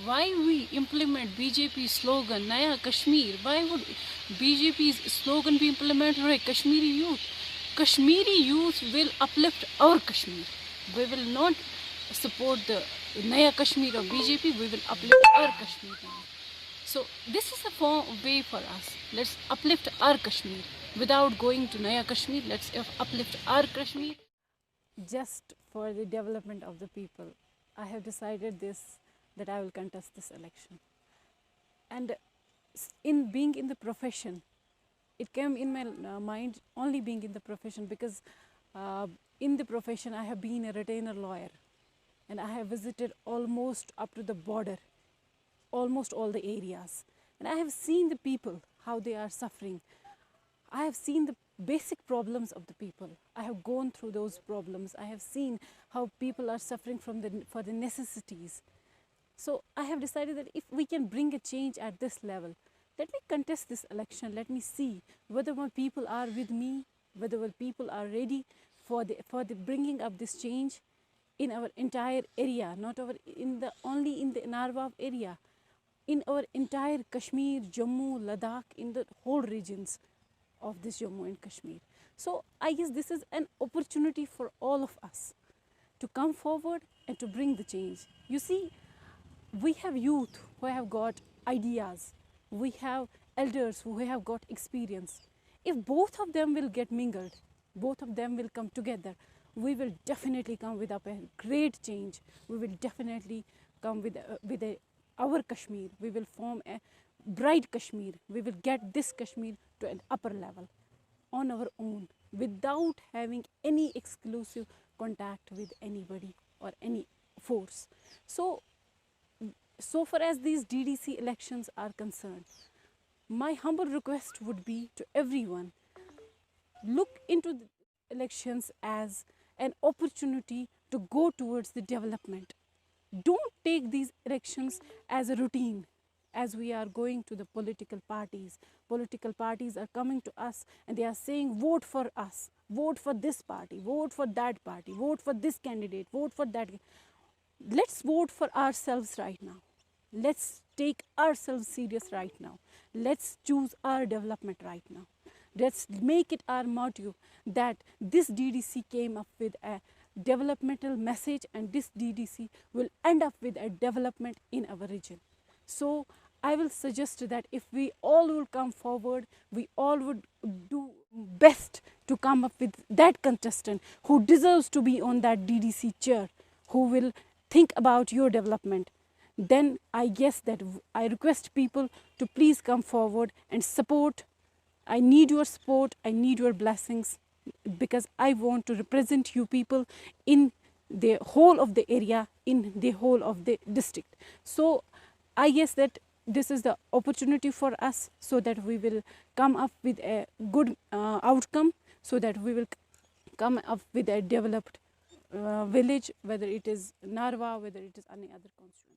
why we implement BJP slogan Naya Kashmir? Why would BJP's slogan be implemented by Kashmiri youth? Kashmiri youth will uplift our Kashmir. We will not support the Naya Kashmir of BJP. We will uplift our Kashmir now. So this is a way for us. Let's uplift our Kashmir without going to Naya Kashmir. Let's uplift our Kashmir. Just for the development of the people, I have decided that I will contest this election. And in being in the profession, it came in my mind only being in the profession because in the profession I have been a retainer lawyer and I have visited almost up to the border, almost all the areas. And I have seen the people, how they are suffering. I have seen the basic problems of the people. I have gone through those problems. I have seen how people are suffering for the necessities. So I have decided that if we can bring a change at this level, let me contest this election. Let me see whether my people are with me, whether my people are ready for the bringing of this change in our entire area, not only in the Narwar area, in our entire Kashmir, Jammu, Ladakh, in the whole regions of this Jammu and Kashmir. So I guess this is an opportunity for all of us to come forward and to bring the change. You see, we have youth who have got ideas. We have elders who have got experience. If both of them will get mingled, both of them will come together, we will definitely come with a great change. We will definitely come with our Kashmir. We will form a bright Kashmir. We will get this Kashmir to an upper level on our own without having any exclusive contact with anybody or any force. So far as these DDC elections are concerned, my humble request would be to everyone, look into the elections as an opportunity to go towards the development. Don't take these elections as a routine. As we are going to the political parties are coming to us and they are saying, vote for us, vote for this party, vote for that party, vote for this candidate, vote for that. Let's vote for ourselves right now. Let's take ourselves serious right now. Let's choose our development right now. Let's make it our motto that this DDC came up with a developmental message and this DDC will end up with a development in our region. So I will suggest that if we all will come forward, we all would do best to come up with that contestant who deserves to be on that DDC chair, who will think about your development. Then I guess that I request people to please come forward and support. I need your support, I need your blessings, because I want to represent you people in the whole of the area, in the whole of the district. So I guess that this is the opportunity for us, so that we will come up with a good outcome, so that we will come up with a developed village, whether it is Narwa, whether it is any other constituency.